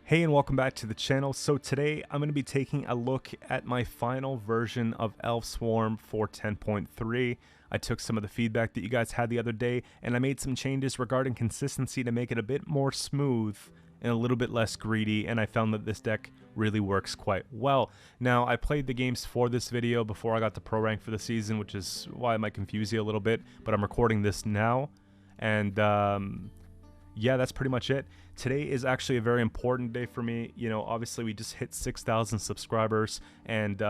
Hey and welcome back to the channel. So today I'm going to be taking a look at my final version of Elf Swarm for 10.3. I took some of the feedback that you guys had the other day and I made some changes regarding consistency to make it a bit more smooth and a little bit less greedy, and I found that this deck really works quite well. Now, I played the games for this video before I got to pro rank for the season, which is why I might confuse you a little bit, but I'm recording this now, and yeah, that's pretty much it. Today is actually a very important day for me. You know, obviously we just hit 6,000 subscribers, and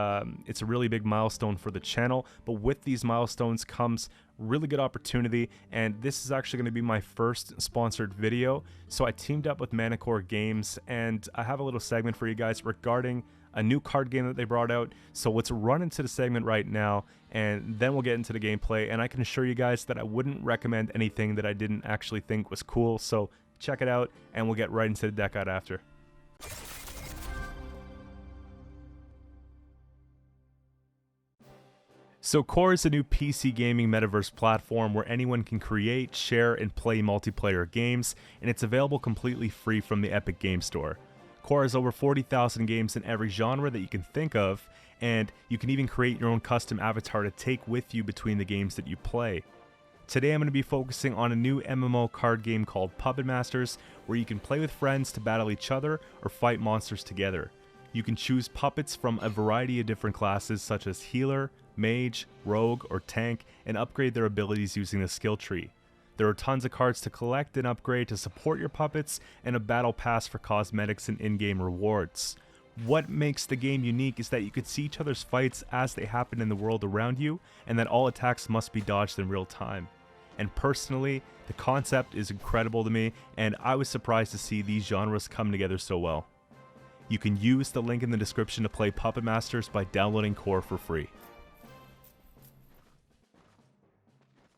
it's a really big milestone for the channel. But with these milestones comes really good opportunity, and this is actually going to be my first sponsored video. So I teamed up with Manicore Games, and I have a little segment for you guys regarding a new card game that they brought out. So let's run into the segment right now, and then we'll get into the gameplay. And I can assure you guys that I wouldn't recommend anything that I didn't actually think was cool. So check it out, and we'll get right into the deck out after. So Core is a new PC gaming metaverse platform where anyone can create, share, and play multiplayer games, and it's available completely free from the Epic Game Store. Core has over 40,000 games in every genre that you can think of, and you can even create your own custom avatar to take with you between the games that you play. Today I'm going to be focusing on a new MMO card game called Puppet Masters, where you can play with friends to battle each other or fight monsters together. You can choose puppets from a variety of different classes such as healer, mage, rogue, or tank, and upgrade their abilities using the skill tree. There are tons of cards to collect and upgrade to support your puppets, and a battle pass for cosmetics and in-game rewards. What makes the game unique is that you can see each other's fights as they happen in the world around you, and that all attacks must be dodged in real time. And personally, the concept is incredible to me, and I was surprised to see these genres come together so well. You can use the link in the description to play Puppet Masters by downloading Core for free.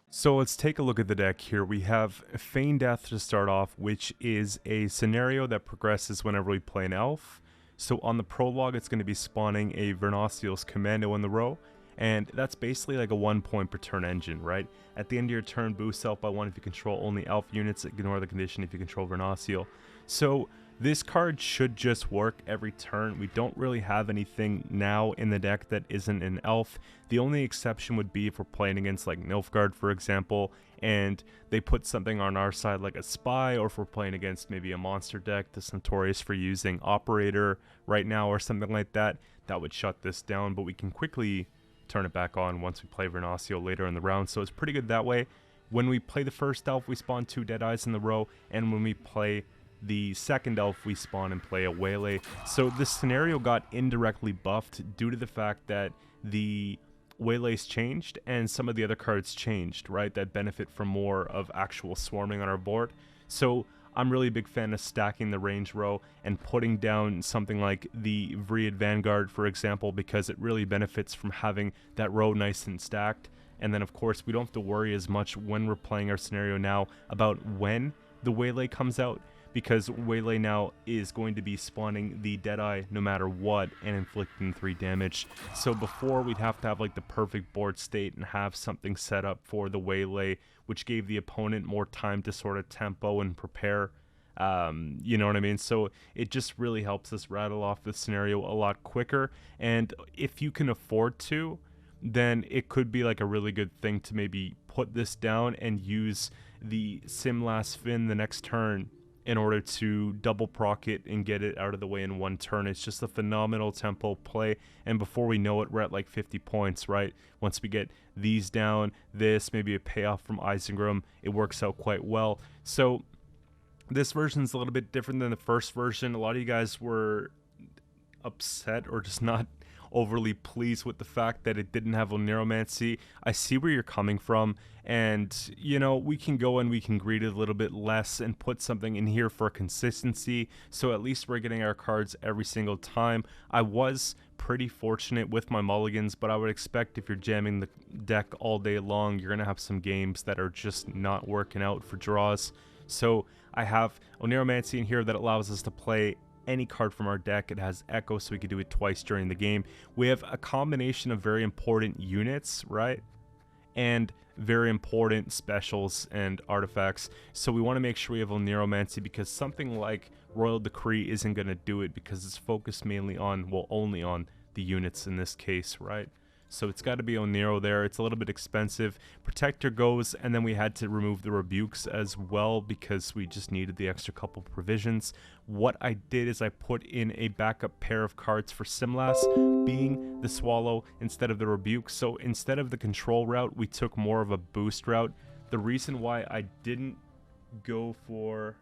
So let's take a look at the deck here. We have Feign Death to start off, which is a scenario that progresses whenever we play an elf. So on the prologue, it's going to be spawning a Vernociel's Commando in the row, and that's basically like a 1 point per turn engine, right? At the end of your turn, boost elf by 1 if you control only elf units, ignore the condition if you control Vernociel. So this card should just work every turn. We don't really have anything now in the deck that isn't an elf. The only exception would be if we're playing against like Nilfgaard, for example, and they put something on our side like a spy, or if we're playing against maybe a monster deck that's notorious for using operator right now or something like that, that would shut this down, but we can quickly turn it back on once we play Vernociel later in the round, so it's pretty good that way. When we play the first elf, we spawn 2 Deadeyes in the row, and when we play the second elf, we spawn and play a Waylay. So this scenario got indirectly buffed due to the fact that the Waylays changed and some of the other cards changed, right, that benefit from more of actual swarming on our board. So I'm really a big fan of stacking the range row and putting down something like the Vriad Vanguard, for example, because it really benefits from having that row nice and stacked. And then of course we don't have to worry as much when we're playing our scenario now about when the Waylay comes out, because Waylay now is going to be spawning the Deadeye no matter what and inflicting 3 damage. So before, we'd have to have like the perfect board state and have something set up for the Waylay, which gave the opponent more time to sort of tempo and prepare. You know what I mean? So it just really helps us rattle off the scenario a lot quicker. And if you can afford to, then it could be like a really good thing to maybe put this down and use the Simlas Fin the next turn in order to double proc it and get it out of the way in 1 turn. It's just a phenomenal tempo play, and before we know it, we're at like 50 points, right? Once we get these down, this, maybe a payoff from Isengrim, it works out quite well. So this version is a little bit different than the first version. A lot of you guys were upset or just not overly pleased with the fact that it didn't have Oneiromancy. I see where you're coming from, and you know, we can go and we can greed it a little bit less and put something in here for consistency, so at least we're getting our cards every single time. I was pretty fortunate with my mulligans, but I would expect if you're jamming the deck all day long, you're gonna have some games that are just not working out for draws. So I have Oneiromancy in here that allows us to play any card from our deck. It has Echo, so we could do it twice during the game. We have a combination of very important units, right? And very important specials and artifacts. So we want to make sure we have Oneiromancy, because something like Royal Decree isn't going to do it, because it's focused mainly on, well, only on the units in this case, right? So it's got to be Oneiro there. It's a little bit expensive. Protector goes, and then we had to remove the rebukes as well because we just needed the extra couple provisions. What I did is I put in a backup pair of cards for Simlas, being the Swallow instead of the rebuke. So instead of the control route, we took more of a boost route. The reason why I didn't go for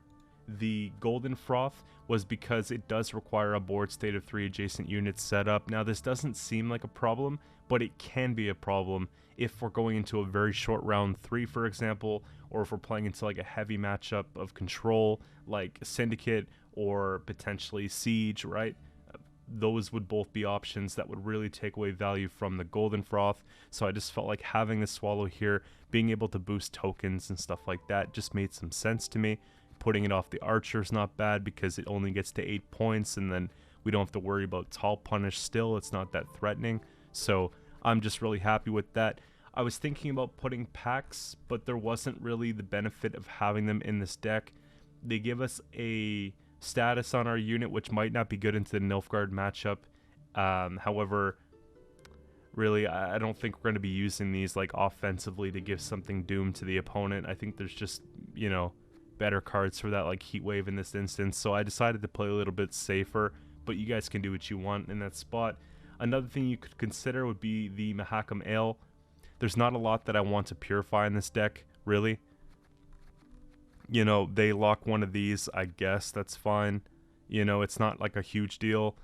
the Golden Froth was because it does require a board state of 3 adjacent units setup. Now this doesn't seem like a problem, but it can be a problem if we're going into a very short round 3, for example, or if we're playing into like a heavy matchup of control like Syndicate or potentially Siege, right? Those would both be options that would really take away value from the Golden Froth. So I just felt like having the Swallow here, being able to boost tokens and stuff like that, just made some sense to me. Putting it off the Archer's not bad because it only gets to 8 points, and then we don't have to worry about Tall Punish still. It's not that threatening. So I'm just really happy with that. I was thinking about putting packs, but there wasn't really the benefit of having them in this deck. They give us a status on our unit, which might not be good into the Nilfgaard matchup. However, really, I don't think we're going to be using these like offensively to give something doom to the opponent. I think there's just, you know, better cards for that, like Heat Wave in this instance. So I decided to play a little bit safer, but you guys can do what you want in that spot. Another thing you could consider would be the Mahakam Ale. There's not a lot that I want to purify in this deck, really. You know, they lock one of these, I guess that's fine. You know, it's not like a huge deal.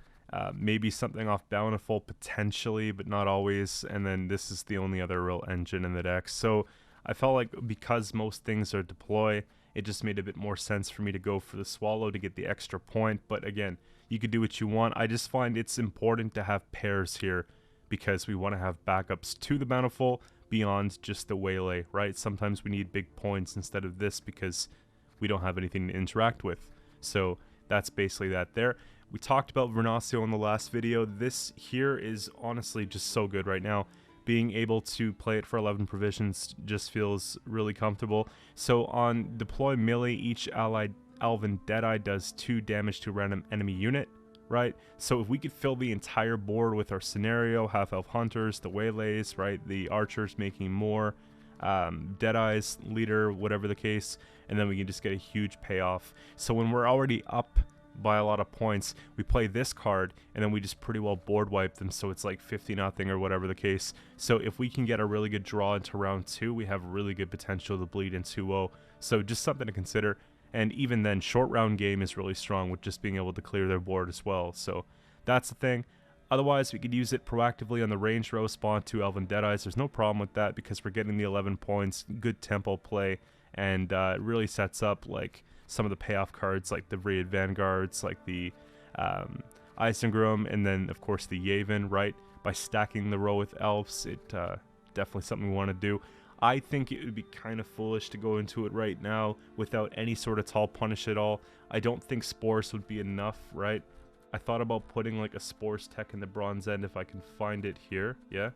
Maybe something off Bountiful, potentially, but not always. And then this is the only other real engine in the deck. So I felt like because most things are deploy, it just made a bit more sense for me to go for the Swallow to get the extra point. But again, you could do what you want. I just find it's important to have pairs here because we want to have backups to the Bountiful beyond just the Waylay, right? Sometimes we need big points instead of this because we don't have anything to interact with. So that's basically that there. We talked about Vernasio in the last video. This here is honestly just so good right now. Being able to play it for 11 provisions just feels really comfortable. So on deploy melee, each allied Elven Deadeye does 2 damage to a random enemy unit, right? So if we could fill the entire board with our scenario, half-elf hunters, the waylays, right? The archers making more, Deadeye's leader, whatever the case, and then we can just get a huge payoff. So when we're already up by a lot of points, we play this card, and then we just pretty well board wipe them, so it's like 50-0 or whatever the case. So if we can get a really good draw into round 2, we have really good potential to bleed in 2-0. So just something to consider. And even then, short round game is really strong with just being able to clear their board as well. So that's the thing. Otherwise, we could use it proactively on the ranged row, spawn 2 Elven Deadeyes. There's no problem with that because we're getting the 11 points, good tempo play, and it really sets up like some of the payoff cards like the Vriad Vanguards, like the Isengrim, and then of course the Yavin, right? By stacking the row with elves, it definitely something we want to do. I think it would be kind of foolish to go into it right now without any sort of tall punish at all. I don't think Spores would be enough, right? I thought about putting like a Spores tech in the bronze end if I can find it here, yeah?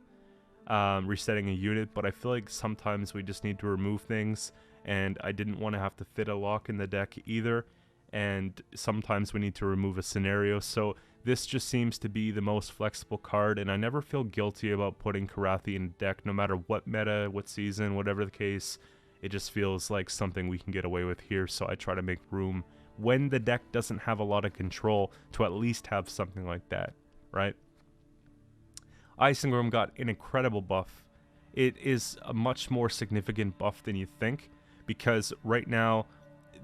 Resetting a unit, but I feel like sometimes we just need to remove things, and I didn't want to have to fit a lock in the deck either, and sometimes we need to remove a scenario, so this just seems to be the most flexible card, and I never feel guilty about putting Karathi in the deck, no matter what meta, what season, whatever the case. It just feels like something we can get away with here, so I try to make room when the deck doesn't have a lot of control to at least have something like that, right? Isengrim got an incredible buff. It is a much more significant buff than you think, because right now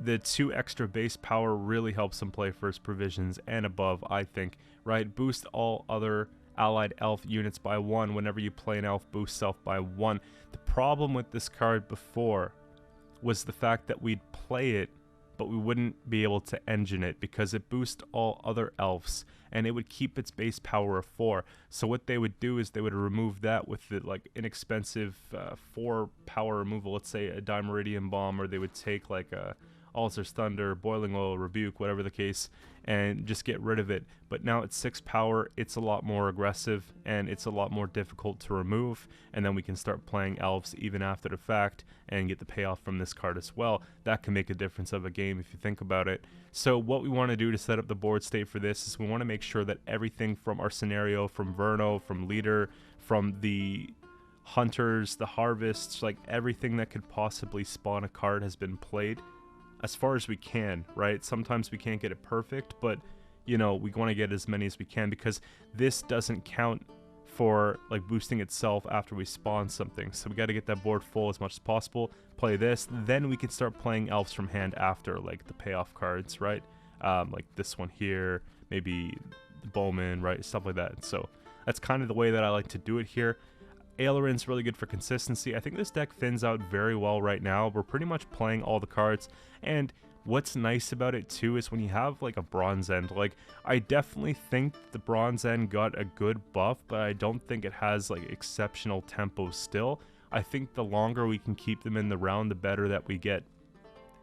the 2 extra base power really helps him play first provisions and above, I think, right? Boost all other allied elf units by 1 whenever you play an elf, boost self by 1. The problem with this card before was the fact that we'd play it, but we wouldn't be able to engine it because it boosts all other elves, and it would keep its base power of 4. So what they would do is they would remove that with the like inexpensive 4 power removal, let's say a Dimeridian Bomb, or they would take like a Ulcer's Thunder, Boiling Oil, Rebuke, whatever the case, and just get rid of it. But now it's 6 power, it's a lot more aggressive, and it's a lot more difficult to remove, and then we can start playing elves even after the fact and get the payoff from this card as well. That can make a difference of a game if you think about it. So what we want to do to set up the board state for this is we want to make sure that everything from our scenario, from Verno, from Leader, from the Hunters, the Harvests, like everything that could possibly spawn a card has been played as far as we can, right? Sometimes we can't get it perfect, but you know, we want to get as many as we can, because this doesn't count for like boosting itself after we spawn something. So we got to get that board full as much as possible, play this, then we can start playing elves from hand after, like the payoff cards, right? Like this one here, maybe the Bowman, right? Stuff like that. So that's kind of the way that I like to do it here. Aileron's really good for consistency. I think this deck thins out very well right now. We're pretty much playing all the cards, and what's nice about it too is when you have like a Bronze End, like I definitely think the Bronze End got a good buff, but I don't think it has like exceptional tempo still. I think the longer we can keep them in the round, the better that we get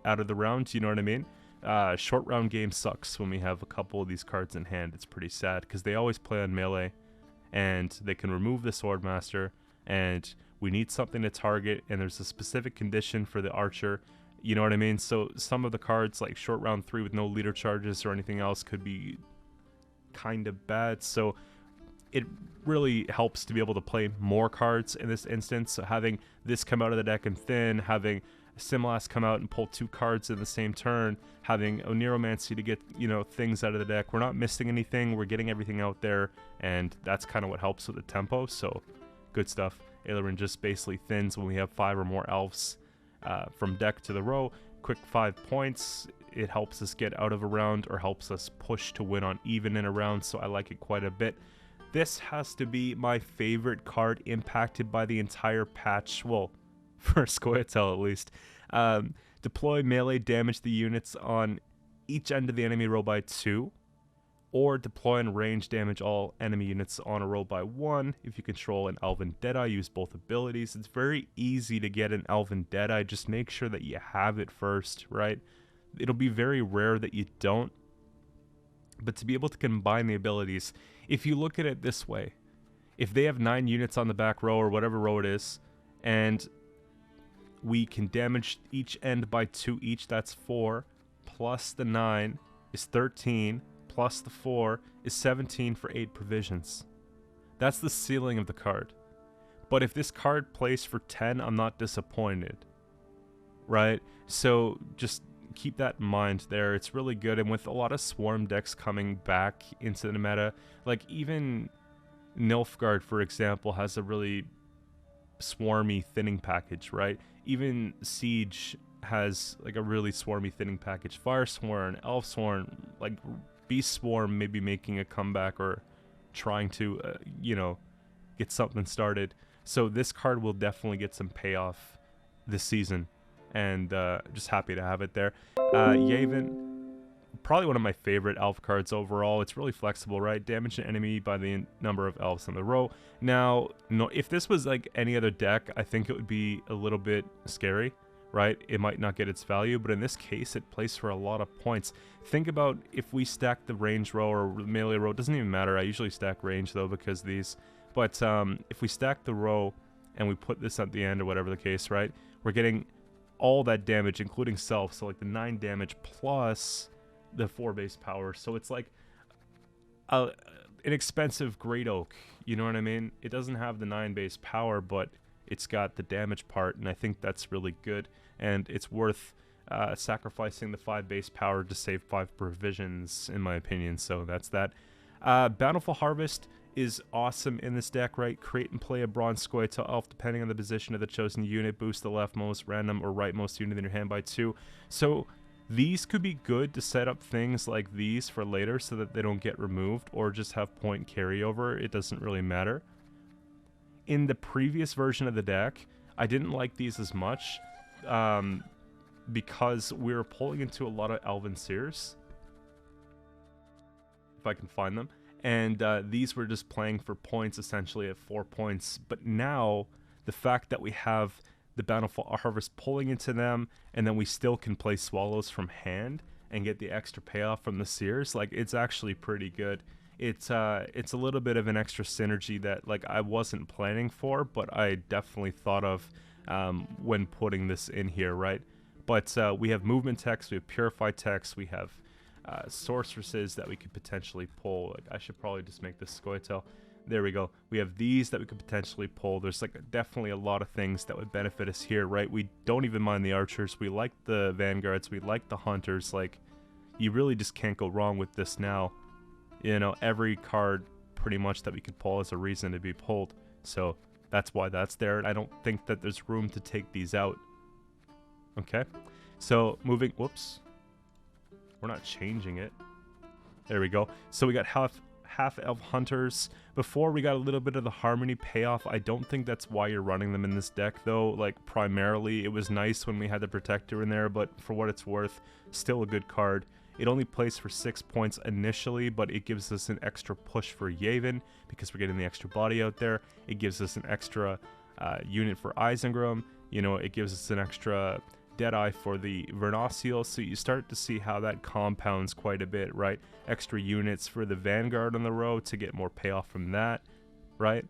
out of the round, you know what I mean? Short round game sucks when we have a couple of these cards in hand. It's pretty sad because they always play on melee, and they can remove the Swordmaster, and we need something to target, and there's a specific condition for the archer, you know what I mean? So some of the cards like short round 3 with no leader charges or anything else could be kind of bad. So it really helps to be able to play more cards in this instance. So having this come out of the deck and thin, having Simlas come out and pull 2 cards in the same turn, having Oniromancy to get, you know, things out of the deck. We're not missing anything, we're getting everything out there, and that's kind of what helps with the tempo. So good stuff. Aileron just basically thins when we have 5 or more elves from deck to the row. Quick 5 points. It helps us get out of a round or helps us push to win on even in a round, so I like it quite a bit. This has to be my favorite card impacted by the entire patch, well, for Qcento at least. Deploy melee, damage the units on each end of the enemy row by 2. Or deploy and range, damage all enemy units on a row by 1. If you control an Elven Deadeye, use both abilities. It's very easy to get an Elven Deadeye, just make sure that you have it first, right? It'll be very rare that you don't. But to be able to combine the abilities, if you look at it this way, if they have 9 units on the back row or whatever row it is, and we can damage each end by 2 each, that's 4, plus the 9 is 13, plus the 4 is 17 for 8 provisions. That's the ceiling of the card. But if this card plays for 10, I'm not disappointed, right? So just keep that in mind there. It's really good, and with a lot of swarm decks coming back into the meta, like even Nilfgaard, for example, has a really swarmy thinning package, right? Even Siege has like a really swarmy thinning package. Fire Swarm, Elf Swarm, like Beast Swarm maybe making a comeback or trying to, you know, get something started. So this card will definitely get some payoff this season, and just happy to have it there. Yavin, probably one of my favorite elf cards overall. It's really flexible, right? Damage an enemy by the number of elves on the row. Now, no, if this was like any other deck, I think it would be a little bit scary, right? It might not get its value, but in this case, it plays for a lot of points. Think about if we stack the range row or melee row, it doesn't even matter. I usually stack range though because these, but if we stack the row and we put this at the end or whatever the case, right? We're getting all that damage, including self, so like the 9 damage plus the 4 base power. So it's like an expensive Great Oak, you know what I mean? It doesn't have the 9 base power, but it's got the damage part, and I think that's really good, and it's worth sacrificing the 5 base power to save 5 provisions, in my opinion. So that's that. Bountiful Harvest is awesome in this deck, right? Create and play a Bronze Qcento elf depending on the position of the chosen unit. Boost the leftmost, random, or rightmost unit in your hand by 2. So these could be good to set up things like these for later so that they don't get removed or just have point carryover. It doesn't really matter. In the previous version of the deck, I didn't like these as much because we were pulling into a lot of Elven Seers, if I can find them, and these were just playing for points essentially at 4 points. But now, the fact that we have the Bountiful Harvest pulling into them, and then we still can play Swallows from hand and get the extra payoff from the Seers. Like, it's actually pretty good. It's a little bit of an extra synergy that, like, I wasn't planning for, but I definitely thought of when putting this in here, right? But we have movement text, we have purify text, we have sorceresses that we could potentially pull. Like, I should probably just make this Qcento. There we go. We have these that we could potentially pull. There's like definitely a lot of things that would benefit us here, right? We don't even mind the archers. We like the vanguards. We like the hunters. Like, you really just can't go wrong with this now. You know, every card pretty much that we could pull is a reason to be pulled. So that's why that's there. I don't think that there's room to take these out. Okay. So moving, whoops. We're not changing it. There we go. So we got half-elf hunters. Before, we got a little bit of the harmony payoff. I don't think that's why you're running them in this deck, though. Like, primarily, it was nice when we had the protector in there, but for what it's worth, still a good card. It only plays for 6 points initially, but it gives us an extra push for Yavin because we're getting the extra body out there. It gives us an extra unit for Isengrim. You know, it gives us an extra Deadeye for the Vernociel, so you start to see how that compounds quite a bit, right? Extra units for the Vanguard on the row to get more payoff from that, right?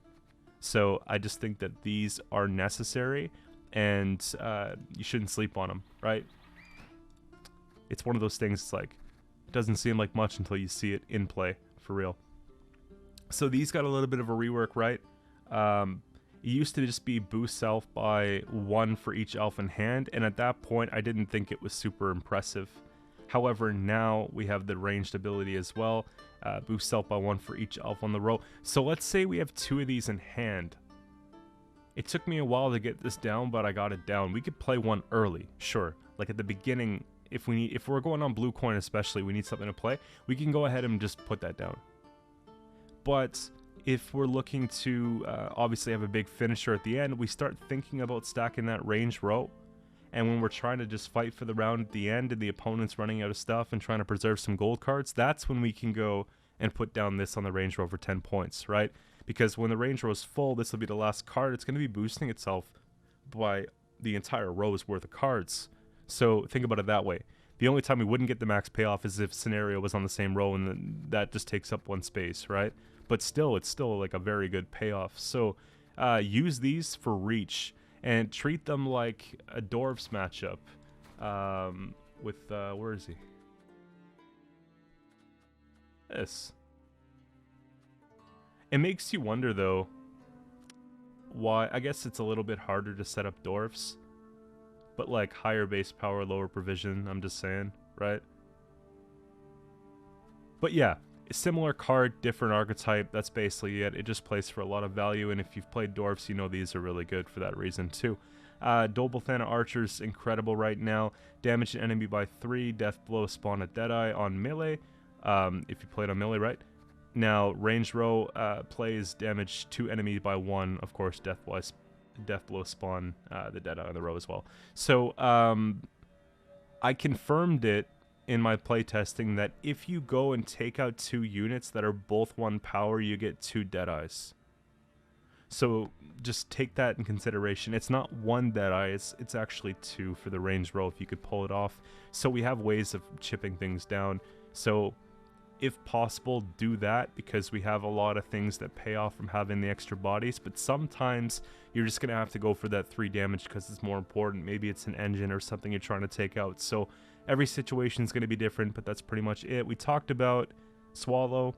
So I just think that these are necessary, and you shouldn't sleep on them, right? It's one of those things, it's like, it doesn't seem like much until you see it in play, for real. So these got a little bit of a rework, right? It used to just be boost self by 1 for each elf in hand, and at that point I didn't think it was super impressive. However, now we have the ranged ability as well, boost self by 1 for each elf on the row. So let's say we have 2 of these in hand. It took me a while to get this down, but I got it down. We could play one early, sure. Like at the beginning, if we're going on blue coin especially, we need something to play, we can go ahead and just put that down. But if we're looking to obviously have a big finisher at the end, we start thinking about stacking that range row. And when we're trying to just fight for the round at the end and the opponent's running out of stuff and trying to preserve some gold cards, that's when we can go and put down this on the range row for 10 points, right? Because when the range row is full, this will be the last card. It's going to be boosting itself by the entire row's worth of cards. So think about it that way. The only time we wouldn't get the max payoff is if scenario was on the same row, and then that just takes up 1 space, right? But still, it's still like a very good payoff. So use these for reach and treat them like a dwarves matchup with, where is he? This. It makes you wonder, though, why. I guess it's a little bit harder to set up dwarves, but like higher base power, lower provision, I'm just saying, right? But yeah. A similar card, different archetype, that's basically it. It just plays for a lot of value, and if you've played dwarves, you know these are really good for that reason too. Dobelthana Archer's incredible right now. Damage an enemy by 3, death blow spawn a Deadeye on melee, if you played on melee, right? Now, range row plays damage to enemy by 1, of course, death blow spawn the Deadeye on the row as well. So, I confirmed it in my playtesting that if you go and take out 2 units that are both 1 power, you get 2 Deadeyes. So just take that in consideration. It's not 1 Deadeye, it's actually 2 for the range row if you could pull it off. So we have ways of chipping things down. So if possible, do that, because we have a lot of things that pay off from having the extra bodies, but sometimes you're just going to have to go for that 3 damage because it's more important. Maybe it's an engine or something you're trying to take out. So every situation is going to be different, but that's pretty much it. We talked about Swallow.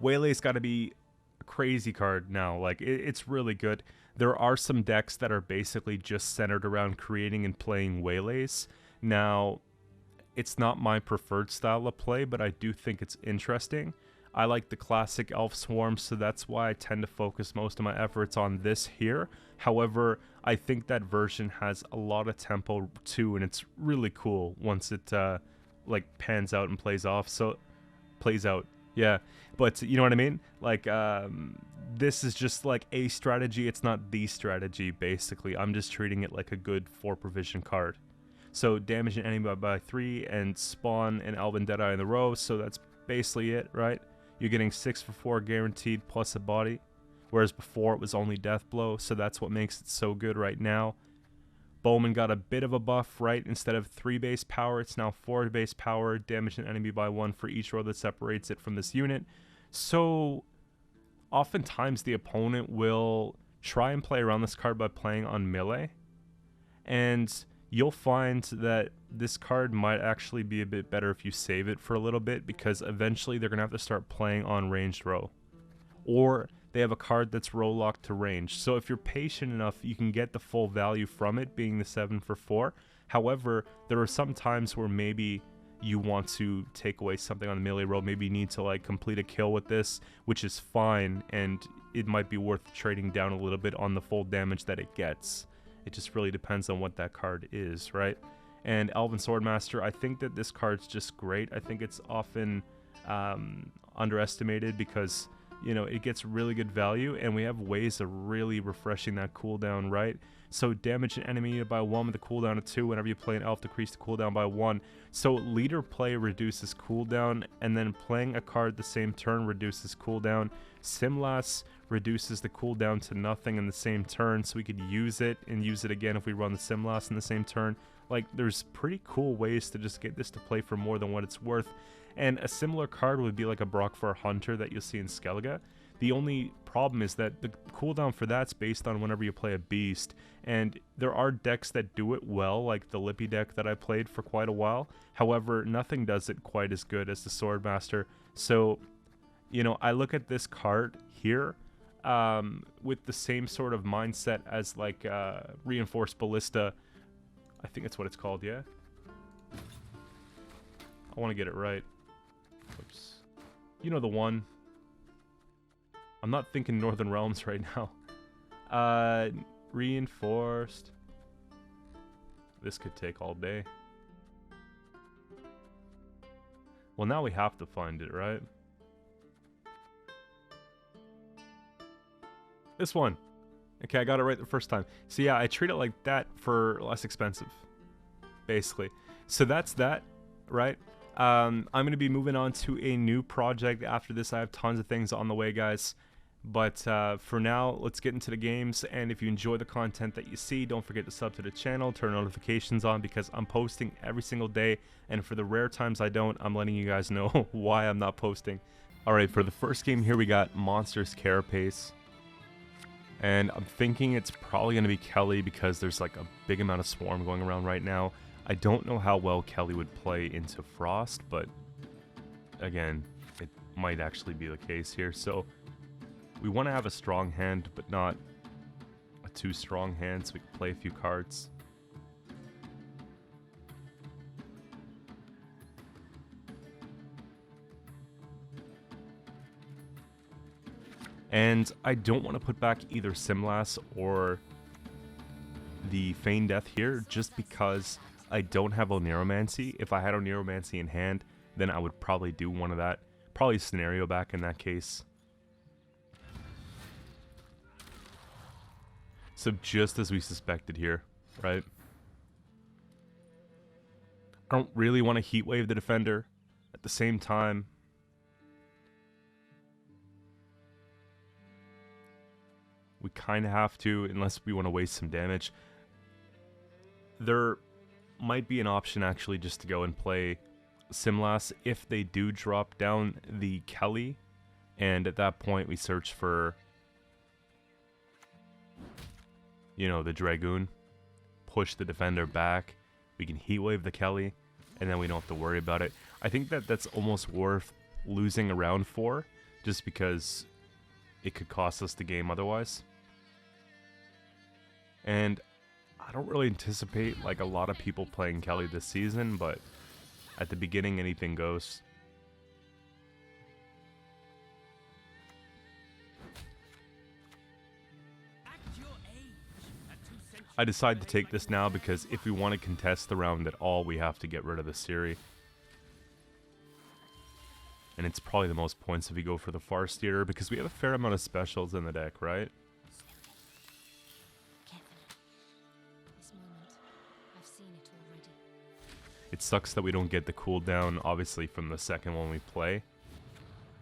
Waylay's got to be a crazy card now. Like, it's really good. There are some decks that are basically just centered around creating and playing Waylays. Now, it's not my preferred style of play, but I do think it's interesting. I like the classic Elf Swarm, so that's why I tend to focus most of my efforts on this here. However, I think that version has a lot of tempo too, and it's really cool once it like pans out and plays off. So plays out, yeah. But you know what I mean? Like this is just like a strategy. It's not the strategy. Basically, I'm just treating it like a good 4 provision card. So damage an enemy by 3 and spawn an Elven Deadeye in the row. So that's basically it, right? You're getting 6 for 4 guaranteed plus a body. whereas before it was only death blow, so that's what makes it so good right now. Bowman got a bit of a buff, right? Instead of 3 base power, it's now 4 base power, damage an enemy by 1 for each row that separates it from this unit. So oftentimes the opponent will try and play around this card by playing on melee, and you'll find that this card might actually be a bit better if you save it for a little bit, because eventually they're going to have to start playing on ranged row, or they have a card that's row locked to range. So if you're patient enough, you can get the full value from it being the 7 for 4. However, there are some times where maybe you want to take away something on the melee row. Maybe you need to like complete a kill with this, which is fine, and it might be worth trading down a little bit on the full damage that it gets. It just really depends on what that card is, right? And Elven Swordmaster, I think that this card's just great. I think it's often underestimated because, you know, it gets really good value, and we have ways of really refreshing that cooldown, right? So damage an enemy by 1 with a cooldown of 2. Whenever you play an elf, decrease the cooldown by 1. So leader play reduces cooldown, and then playing a card the same turn reduces cooldown. Simlas reduces the cooldown to nothing in the same turn, so we could use it and use it again if we run the Simlas in the same turn. Like, there's pretty cool ways to just get this to play for more than what it's worth. And a similar card would be like a Brockfar Hunter that you'll see in Skellige. The only problem is that the cooldown for that's based on whenever you play a beast, and there are decks that do it well, like the Lippy deck that I played for quite a while. However, nothing does it quite as good as the Swordmaster. So, you know, I look at this card here with the same sort of mindset as like Reinforced Ballista. I think that's what it's called, yeah? I want to get it right. Oops. You know the one. I'm not thinking Northern Realms right now. Reinforced. This could take all day. Well, now we have to find it, right? This one. Okay, I got it right the first time. So yeah, I treat it like that for less expensive, basically. So that's that, right? I'm going to be moving on to a new project after this. I have tons of things on the way, guys. But for now, let's get into the games. And if you enjoy the content that you see, don't forget to sub to the channel, turn notifications on, because I'm posting every single day. And for the rare times I don't, I'm letting you guys know why I'm not posting. Alright, for the first game here, we got Monsters Carapace. And I'm thinking it's probably going to be Kelly because there's like a big amount of swarm going around right now. I don't know how well Kelly would play into Frost, but again, it might actually be the case here. So we want to have a strong hand, but not a too strong hand, so we can play a few cards. And I don't want to put back either Simlas or the Feign Death here, just because I don't have Oneromancy. If I had Oneromancy in hand, then I would probably do one of that. Probably Scenario back in that case. So just as we suspected here, right? I don't really want to Heatwave the defender. At the same time, we kind of have to, unless we want to waste some damage. There might be an option actually just to go and play Simlas if they do drop down the Kelly, and at that point we search for, you know, the Dragoon, push the defender back, we can Heatwave the Kelly, and then we don't have to worry about it. I think that that's almost worth losing a round for, just because it could cost us the game otherwise. And I don't really anticipate like a lot of people playing Kelly this season, but at the beginning anything goes. I decided to take this now because if we want to contest the round at all, we have to get rid of the Ciri. And it's probably the most points if we go for the Farsteer, because we have a fair amount of specials in the deck, right? It sucks that we don't get the cooldown, obviously, from the second one we play.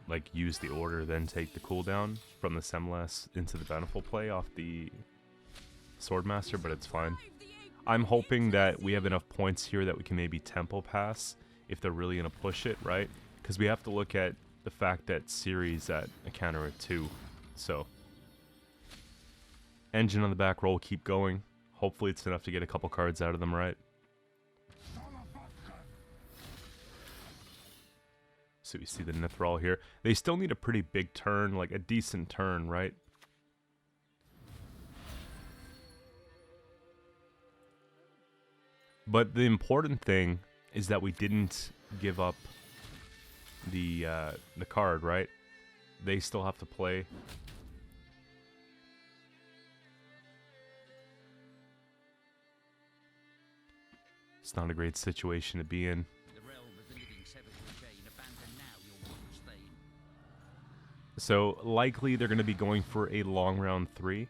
like use the order, then take the cooldown from the Semlas into the Bountiful play off the Swordmaster, but it's fine. I'm hoping that we have enough points here that we can maybe tempo pass if they're really going to push it, right? Because we have to look at the fact that Ciri's at a counter at 2. So, engine on the back roll, keep going. Hopefully it's enough to get a couple cards out of them, right? So we see the Nithrall here. They still need a pretty big turn, like a decent turn, right? But the important thing is that we didn't give up the card, right? They still have to play. It's not a great situation to be in. So likely they're going to be going for a long round 3.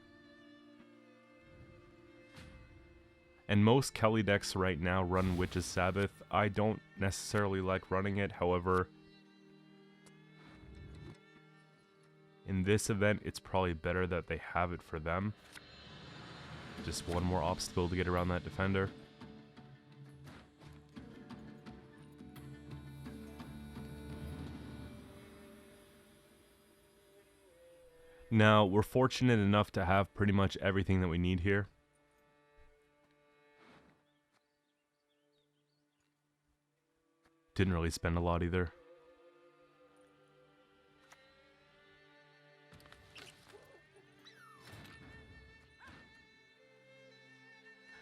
And most Kelly decks right now run Witch's Sabbath. I don't necessarily like running it, however, in this event it's probably better that they have it for them. Just one more obstacle to get around that defender. Now, we're fortunate enough to have pretty much everything that we need here. Didn't really spend a lot either.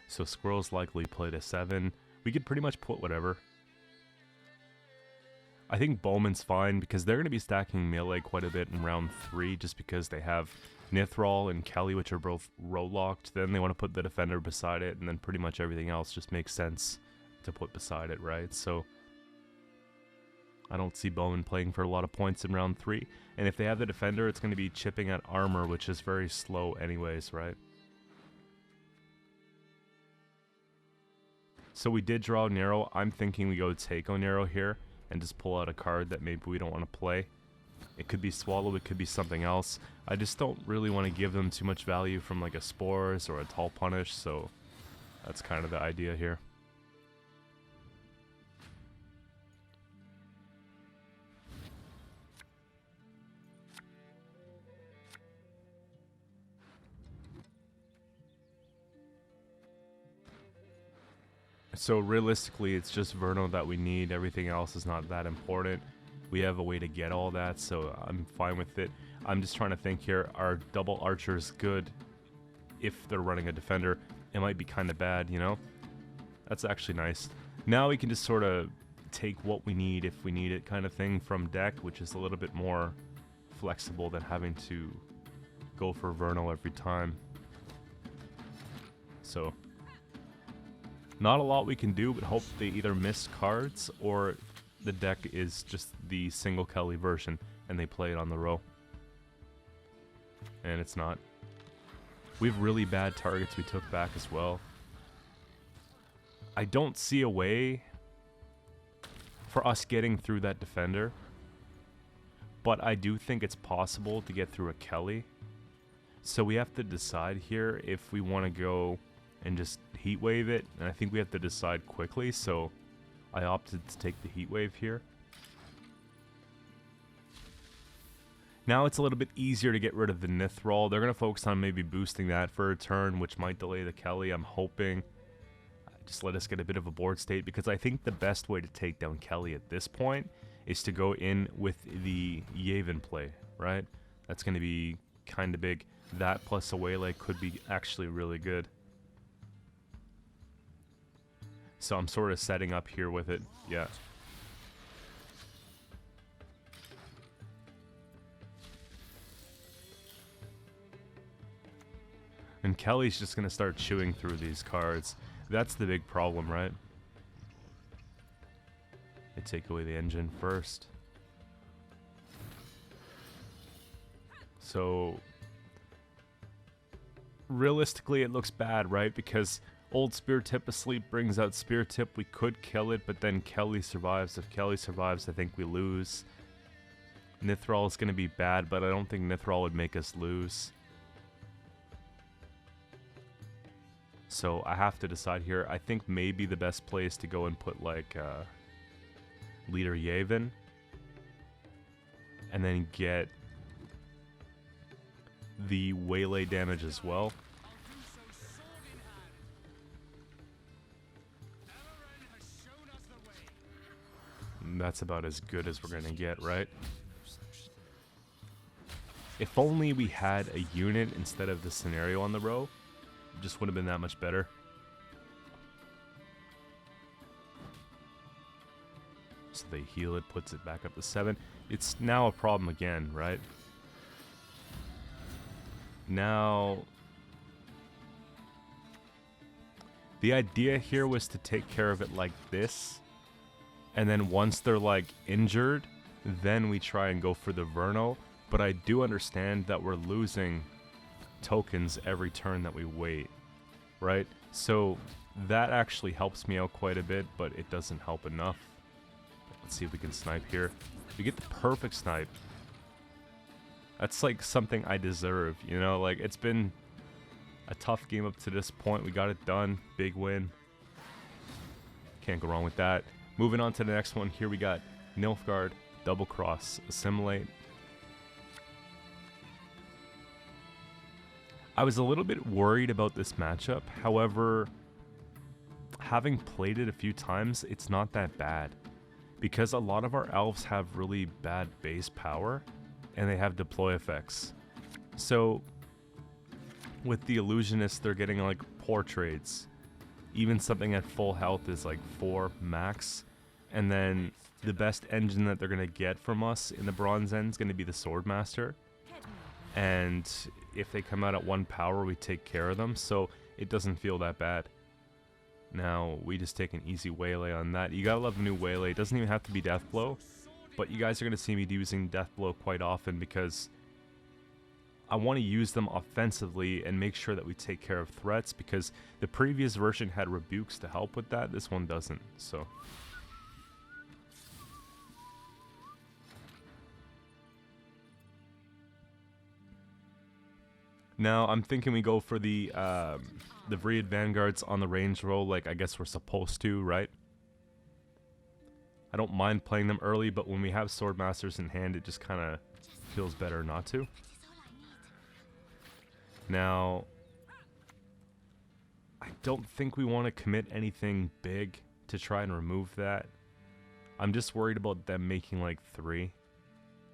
So Squirrel's likely played a 7. We could pretty much put whatever. I think Bowman's fine because they're going to be stacking melee quite a bit in round 3 just because they have Nithrall and Kelly, which are both row locked. Then they want to put the defender beside it, and then pretty much everything else just makes sense to put beside it, right? So I don't see Bowman playing for a lot of points in round 3. And if they have the defender, it's going to be chipping at armor, which is very slow anyways, right? So we did draw Nero. I'm thinking we go take on Nero here and just pull out a card that maybe we don't want to play. It could be Swallow, it could be something else. I just don't really want to give them too much value from like a Spores or a Tall Punish, so that's kind of the idea here. So realistically, it's just Verno that we need. Everything else is not that important. We have a way to get all that, so I'm fine with it. I'm just trying to think here. Are double archers good if they're running a defender? It might be kind of bad, you know? That's actually nice. Now we can just sort of take what we need if we need it kind of thing from deck, which is a little bit more flexible than having to go for Verno every time. So not a lot we can do, but hope they either miss cards or the deck is just the single Kelly version and they play it on the row. And it's not. We have really bad targets we took back as well. I don't see a way for us getting through that defender, but I do think it's possible to get through a Kelly. So we have to decide here if we want to go and just heat wave it, and I think we have to decide quickly, so I opted to take the heat wave here. Now it's a little bit easier to get rid of the Nithrall. They're going to focus on maybe boosting that for a turn, which might delay the Kelly, I'm hoping. Just let us get a bit of a board state, because I think the best way to take down Kelly at this point is to go in with the Yavin play, right? That's going to be kind of big. That plus a Waylay could be actually really good. So I'm sort of setting up here with it, yeah. And Kelly's just going to start chewing through these cards. That's the big problem, right? They take away the engine first. So realistically, it looks bad, right? Because old Spear Tip asleep brings out Spear Tip. We could kill it, but then Kelly survives. If Kelly survives, I think we lose. Nithral is going to be bad, but I don't think Nithral would make us lose. So I have to decide here. I think maybe the best play is to go and put like Leader Yavin. And then get the waylay damage as well. And that's about as good as we're going to get, right? If only we had a unit instead of the scenario on the row, it just would have been that much better. So they heal it, puts it back up to 7. It's now a problem again, right? Now, the idea here was to take care of it like this. And then once they're like injured, then we try and go for the Verno. But I do understand that we're losing tokens every turn that we wait, right? So that actually helps me out quite a bit, but it doesn't help enough. Let's see if we can snipe here. We get the perfect snipe. That's like something I deserve, you know? Like, it's been a tough game up to this point. We got it done. Big win. Can't go wrong with that. Moving on to the next one. Here we got Nilfgaard, double cross, assimilate. I was a little bit worried about this matchup. However, having played it a few times, it's not that bad. Because a lot of our elves have really bad base power, and they have deploy effects. So, with the illusionist, they're getting like poor trades. Even something at full health is like 4 max. And then the best engine that they're going to get from us in the bronze end is going to be the Swordmaster. And if they come out at 1 power, we take care of them. So it doesn't feel that bad. Now, we just take an easy waylay on that. You gotta love the new waylay. It doesn't even have to be Deathblow. But you guys are going to see me using Deathblow quite often because I want to use them offensively and make sure that we take care of threats, because the previous version had rebukes to help with that. This one doesn't, so. Now, I'm thinking we go for the Vriad Vanguards on the range roll, like I guess we're supposed to, right? I don't mind playing them early, but when we have Swordmasters in hand, it just kind of feels better not to. Now, I don't think we want to commit anything big to try and remove that. I'm just worried about them making like 3.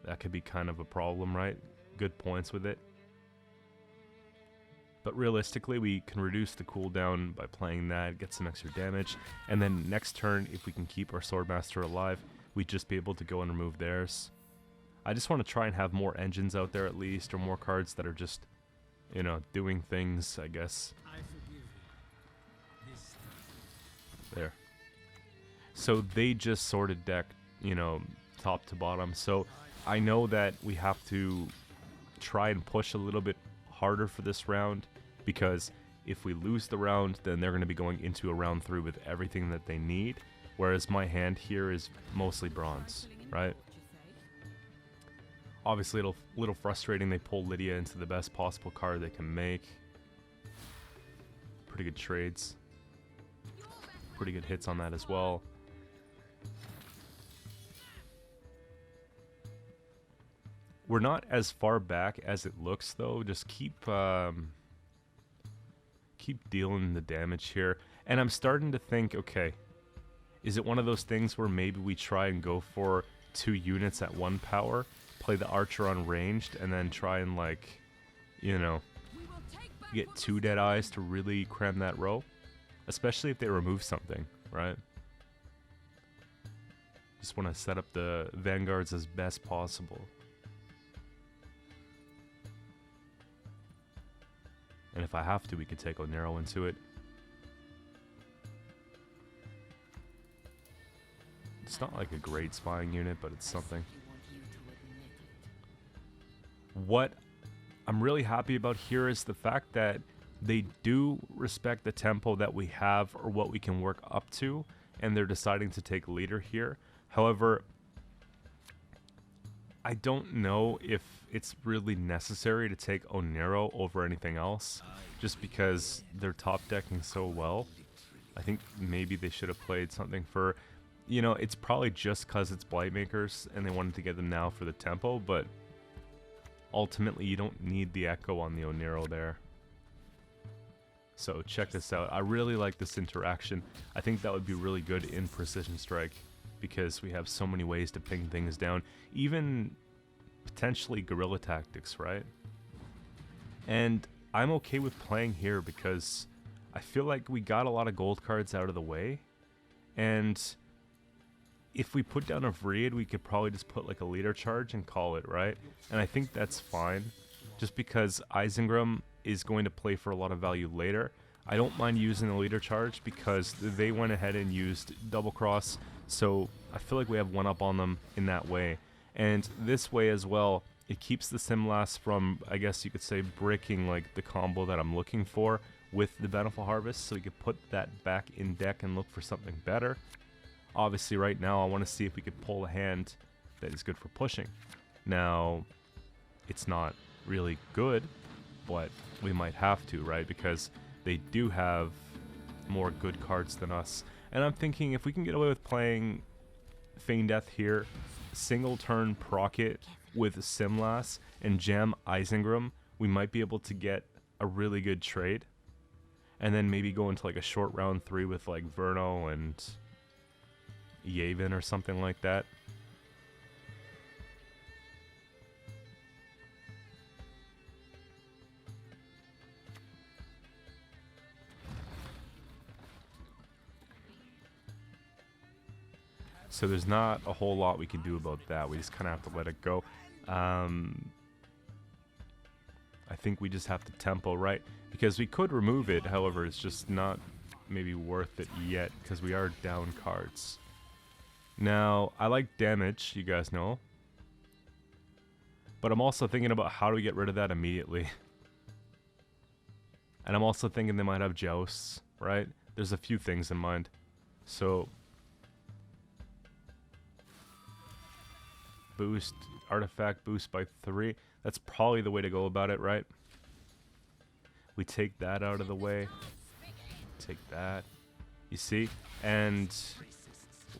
That could be kind of a problem, right? Good points with it. But realistically, we can reduce the cooldown by playing that, get some extra damage, and then next turn, if we can keep our Swordmaster alive, we'd just be able to go and remove theirs. I just want to try and have more engines out there at least, or more cards that are just, you know, doing things, I guess. There. So they just sorted deck, you know, top to bottom. So I know that we have to try and push a little bit harder for this round, because if we lose the round, then they're going to be going into a round 3 with everything that they need, whereas my hand here is mostly bronze, right? Obviously, it's a little frustrating they pull Lydia into the best possible card they can make. Pretty good trades. Pretty good hits on that as well. We're not as far back as it looks, though. Just keep dealing the damage here. And I'm starting to think, okay, is it one of those things where maybe we try and go for 2 units at 1 power, play the archer on ranged, and then try and, like, you know, get 2 Deadeyes to really cram that row? Especially if they remove something, right? Just want to set up the Vanguards as best possible. And if I have to, we could take Onero into it. It's not like a great spying unit, but it's something. What I'm really happy about here is the fact that they do respect the tempo that we have, or what we can work up to, and they're deciding to take leader here. However, I don't know if it's really necessary to take Onero over anything else, just because they're top decking so well. I think maybe they should have played something for, you know, it's probably just because it's Blightmakers and they wanted to get them now for the tempo, but ultimately you don't need the Echo on the Onero there. So check this out. I really like this interaction. I think that would be really good in Precision Strike because we have so many ways to ping things down. Even potentially guerrilla tactics, right? And I'm okay with playing here because I feel like we got a lot of gold cards out of the way. And if we put down a Vreed, we could probably just put like a leader charge and call it, right? And I think that's fine. Just because Isengrim is going to play for a lot of value later. I don't mind using the leader charge because they went ahead and used double cross, so I feel like we have one up on them in that way. And this way as well, it keeps the Simlas from, I guess you could say, breaking like the combo that I'm looking for with the Bountiful Harvest, so we could put that back in deck and look for something better. Obviously right now I want to see if we could pull a hand that is good for pushing. Now, it's not really good, but we might have to, right? Because they do have more good cards than us. And I'm thinking if we can get away with playing Feign Death here, single turn proc it with Simlas and jam Isengrim, we might be able to get a really good trade. And then maybe go into like a short round 3 with like Verno and Yavin or something like that. So there's not a whole lot we can do about that. We just kind of have to let it go. I think we just have to tempo, right? Because we could remove it, however, it's just not maybe worth it yet because we are down cards. Now, I like damage, you guys know. But I'm also thinking about how do we get rid of that immediately. And I'm also thinking they might have jousts, right? There's a few things in mind. So boost, artifact boost by 3. That's probably the way to go about it, right? We take that out of the way. Take that. You see? And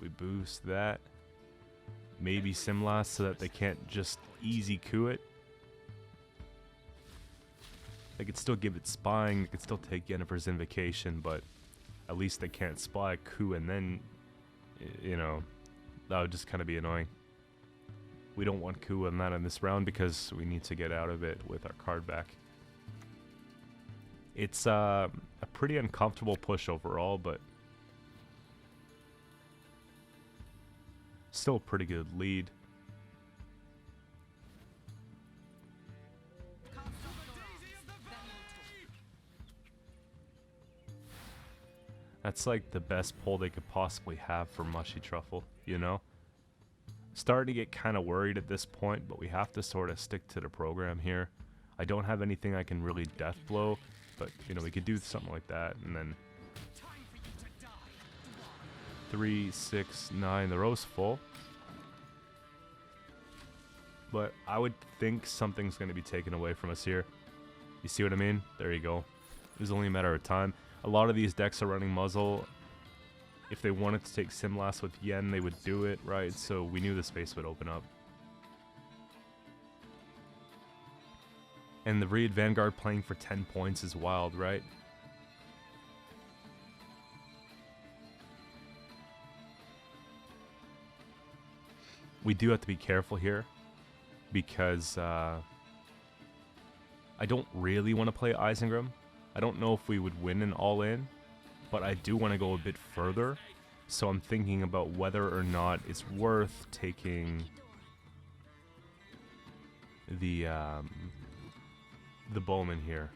we boost that. Maybe Simlas so that they can't just easy coup it. They could still give it spying. They could still take Yennefer's Invocation, but at least they can't spy, coup, and then, you know, that would just kind of be annoying. We don't want coup on that in this round because we need to get out of it with our card back. It's a pretty uncomfortable push overall, but still a pretty good lead. That's like the best pull they could possibly have for Mushy Truffle, you know? Starting to get kind of worried at this point, but we have to sort of stick to the program here. I don't have anything I can really death blow, but you know, we could do something like that, and then 3, 6, 9, the row's full. But I would think something's going to be taken away from us here. You see what I mean? There you go. It was only a matter of time. A lot of these decks are running muzzle. If they wanted to take Simlas with Yen, they would do it, right? So we knew the space would open up. And the Vreed Vanguard playing for 10 points is wild, right? We do have to be careful here because I don't really want to play Isengrim. I don't know if we would win an all-in, but I do want to go a bit further. So I'm thinking about whether or not it's worth taking the Bowman here.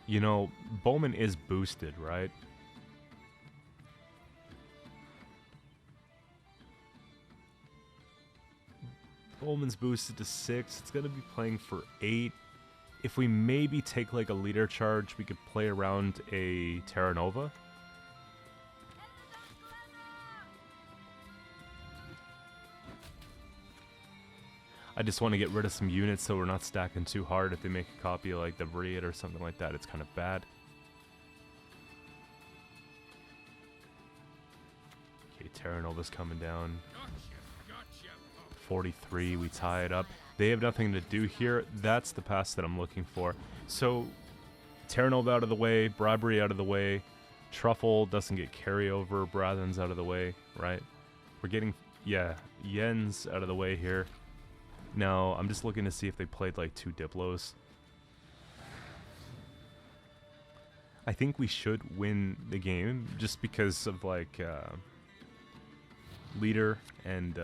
You know, Bowman is boosted, right? Bowman's boosted to 6. It's going to be playing for 8. If we maybe take like a leader charge, we could play around a Terra Nova. I just want to get rid of some units so we're not stacking too hard. If they make a copy of like the Breed or something like that, it's kind of bad. Okay, Terra Nova's coming down. 43, we tie it up. They have nothing to do here. That's the pass that I'm looking for. So, Terra Nova out of the way, Bribery out of the way, Truffle doesn't get carryover, Brathen's out of the way, right? We're getting, yeah, Yen's out of the way here. Now, I'm just looking to see if they played like 2 Diplos. I think we should win the game just because of like leader and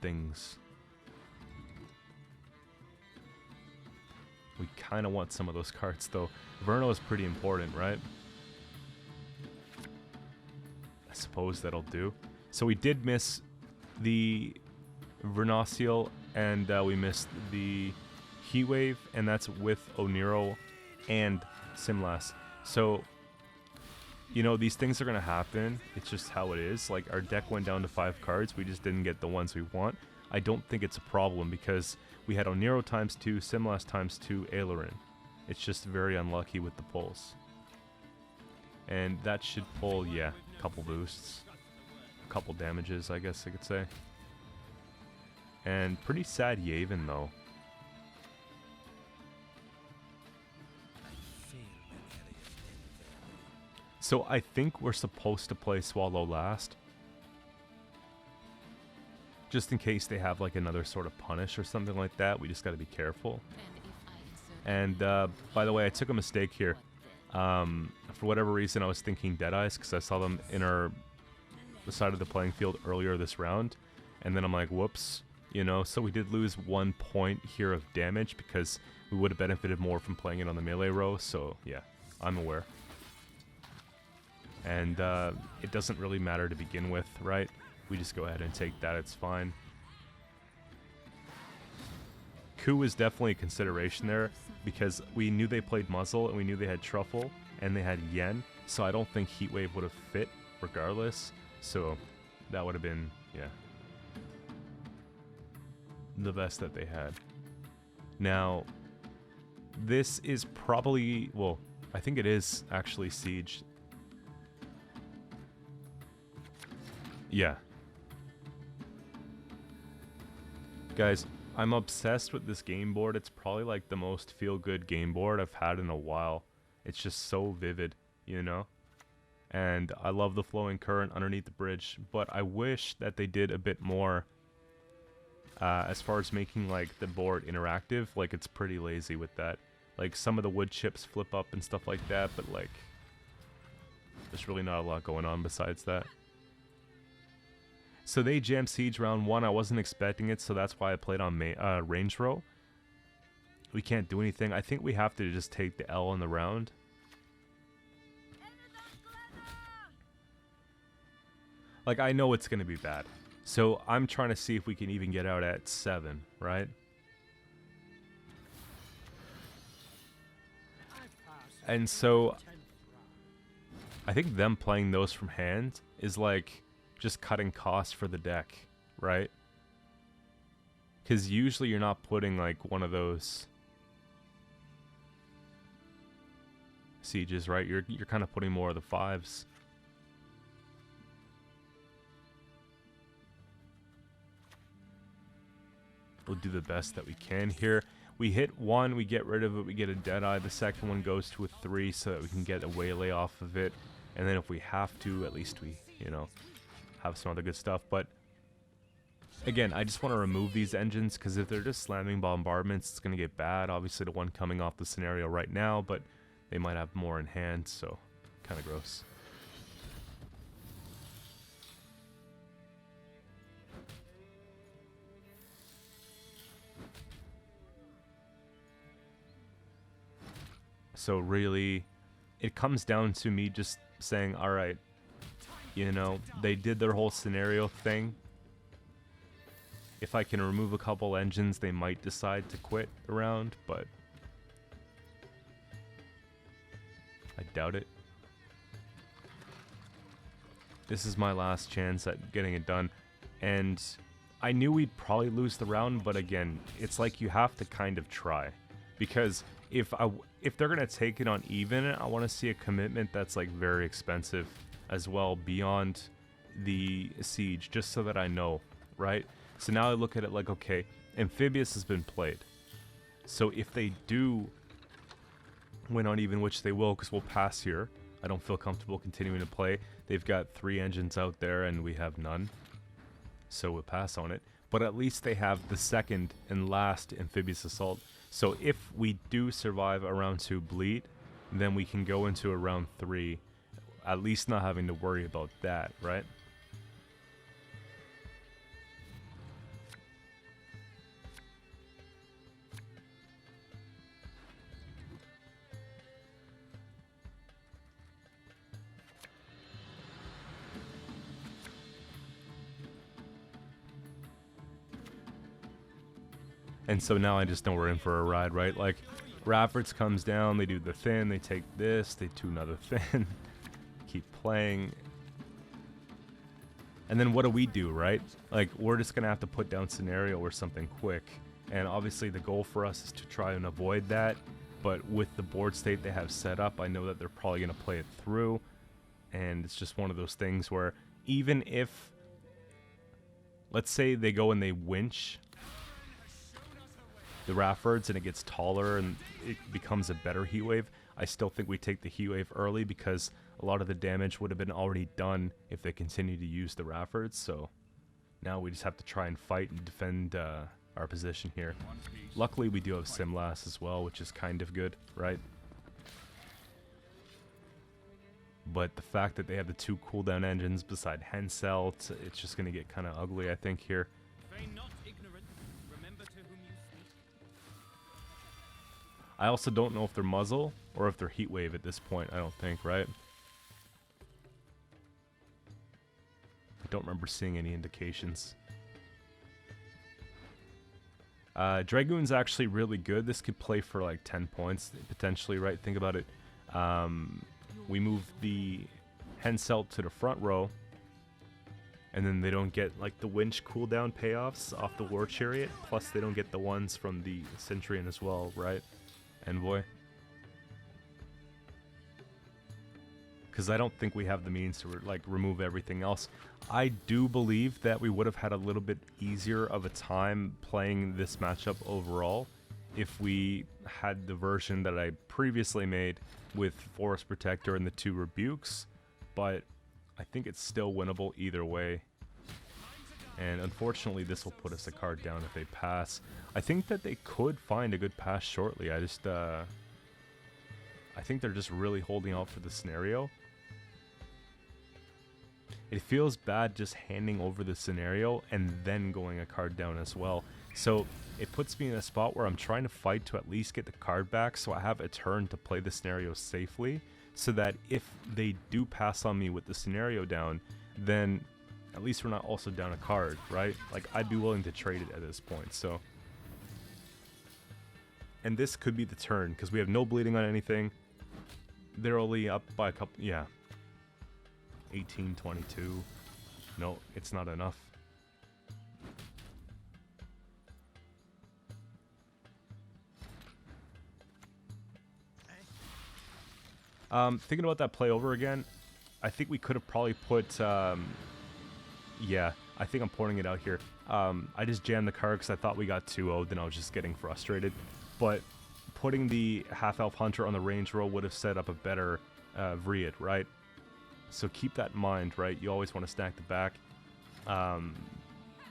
things. We kind of want some of those cards though. Verno is pretty important, right? I suppose that'll do. So we did miss the Vernacial and we missed the Heatwave, and that's with Oniro and Simlas. So, you know, these things are going to happen. It's just how it is. Like, our deck went down to 5 cards. We just didn't get the ones we want. I don't think it's a problem because we had Oniro times 2, Simlas times 2, Aileron. It's just very unlucky with the pulls. And that should pull, yeah, a couple boosts. A couple damages, I guess I could say. And pretty sad Yavin, though. So I think we're supposed to play Swallow last. Just in case they have like another sort of punish or something like that. We just got to be careful. And by the way, I took a mistake here. For whatever reason, I was thinking Deadeyes because I saw them in the side of the playing field earlier this round. And then I'm like, whoops. You know, so we did lose 1 point here of damage because we would have benefited more from playing it on the melee row. So yeah, I'm aware. And it doesn't really matter to begin with, right? We just go ahead and take that, it's fine. Ku is definitely a consideration there because we knew they played Muzzle and we knew they had Truffle and they had Yen. So I don't think Heatwave would have fit regardless. So that would have been, yeah, the best that they had. Now, this is probably, well, I think it is actually Siege. Yeah. Guys, I'm obsessed with this game board. It's probably like the most feel-good game board I've had in a while. It's just so vivid, you know? And I love the flowing current underneath the bridge, but I wish that they did a bit more as far as making like the board interactive. Like, it's pretty lazy with that. Like, some of the wood chips flip up and stuff like that, but like, there's really not a lot going on besides that. So they jammed Siege round 1. I wasn't expecting it, so that's why I played on range row. We can't do anything. I think we have to just take the L in the round. Like, I know it's going to be bad. So I'm trying to see if we can even get out at 7, right? And so I think them playing those from hand is like just cutting costs for the deck, right? Because usually you're not putting like one of those sieges, right? You're kind of putting more of the 5s. We'll do the best that we can here. We hit 1, we get rid of it, we get a Deadeye. The second one goes to a 3 so that we can get a waylay off of it. And then if we have to, at least we, you know, have some other good stuff. But again, I just want to remove these engines because if they're just slamming bombardments, it's going to get bad. Obviously the one coming off the scenario right now, but they might have more in hand, so kind of gross. So really, it comes down to me just saying, all right, you know, they did their whole scenario thing. If I can remove a couple engines, they might decide to quit around, but I doubt it. This is my last chance at getting it done, and I knew we'd probably lose the round, but again, it's like you have to kind of try, because if they're gonna take it on even, I want to see a commitment that's like very expensive as well beyond the siege, just so that I know, right? So now I look at it like, okay, Amphibious has been played, so if they do win on even, which they will, because we'll pass here, I don't feel comfortable continuing to play. They've got 3 engines out there and we have none, so we'll pass on it. But at least they have the second and last Amphibious Assault. So if we do survive a round 2 bleed, then we can go into a round 3, at least not having to worry about that, right? And so now I just know we're in for a ride, right? Like, Rafferts comes down, they do the thin, they take this, they do another thin, keep playing. And then what do we do, right? Like, we're just going to have to put down scenario or something quick. And obviously the goal for us is to try and avoid that. But with the board state they have set up, I know that they're probably going to play it through. And it's just one of those things where even if, let's say they go and they winch the Raffords and it gets taller and it becomes a better heat wave, I still think we take the heat wave early because a lot of the damage would have been already done if they continue to use the Raffords. So now we just have to try and fight and defend our position here. Luckily we do have Simlas as well, which is kind of good, right? But the fact that they have the 2 cooldown engines beside Hensel, it's just going to get kind of ugly, I think, here. I also don't know if they're muzzle or if they're heat wave at this point. I don't think, right? I don't remember seeing any indications. Dragoon's actually really good. This could play for like 10 points potentially, right? Think about it. We move the Henselt to the front row, and then they don't get like the winch cooldown payoffs off the War Chariot, plus they don't get the ones from the Centurion as well, right? Envoy. Because I don't think we have the means to like remove everything else. I do believe that we would have had a little bit easier of a time playing this matchup overall if we had the version that I previously made with Forest Protector and the 2 Rebukes, but I think it's still winnable either way. And unfortunately this will put us a card down if they pass. I think that they could find a good pass shortly. I think they're just really holding out for the scenario. It feels bad just handing over the scenario and then going a card down as well. So it puts me in a spot where I'm trying to fight to at least get the card back so I have a turn to play the scenario safely, so that if they do pass on me with the scenario down, then at least we're not also down a card, right? Like, I'd be willing to trade it at this point, so. And this could be the turn, because we have no bleeding on anything. They're only up by a couple, yeah. 18, 22. No, it's not enough. Thinking about that play over again, I think we could have probably put, yeah, I think I'm pointing it out here. I just jammed the card because I thought we got 2-0'd and I was just getting frustrated. But putting the Half-Elf Hunter on the range row would have set up a better Vriad, right? So keep that in mind, right? You always want to stack the back.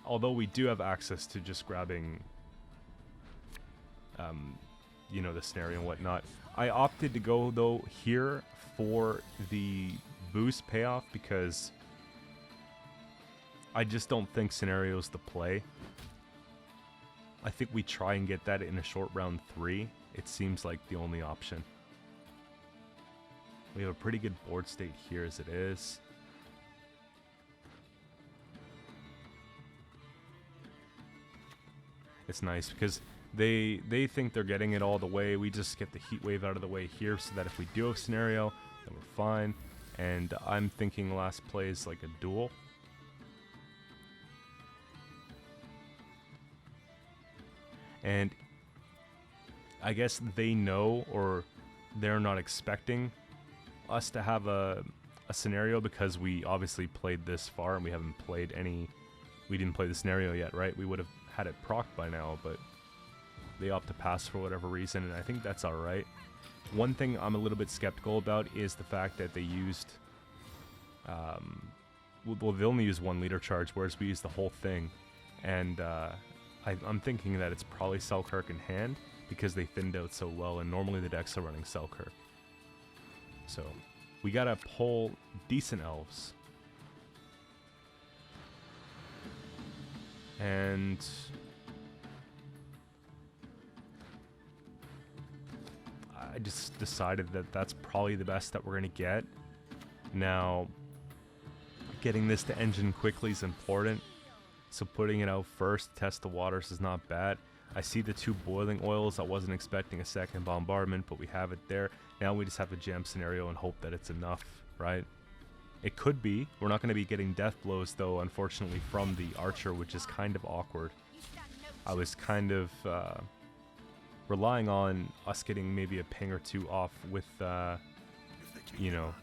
Although we do have access to just grabbing, you know, the scenario and whatnot. I opted to go, though, here for the boost payoff because I just don't think scenario's the play. I think we try and get that in a short round 3. It seems like the only option. We have a pretty good board state here as it is. it's nice because they think they're getting it all the way. We just get the heat wave out of the way here so that if we do a scenario, then we're fine. And I'm thinking last play is like a duel. And I guess they know, or they're not expecting us to have a scenario because we obviously played this far and we haven't played any. We didn't play the scenario yet, right? We would have had it procced by now, but they opt to pass for whatever reason, and I think that's alright. One thing I'm a little bit skeptical about is the fact that they used... well, they only use 1 leader charge, whereas we use the whole thing. And I'm thinking that it's probably Selkirk in hand, because they thinned out so well, and normally the decks are running Selkirk. So, we gotta pull decent elves. And I just decided that that's probably the best that we're going to get. Now, getting this to engine quickly is important. So putting it out first, test the waters, is not bad. I see the 2 boiling oils. I wasn't expecting a second bombardment, but we have it there. Now we just have to jam scenario and hope that it's enough, right? It could be. We're not going to be getting death blows, though, unfortunately, from the archer, which is kind of awkward. I was kind of relying on us getting maybe a ping or 2 off with, you know,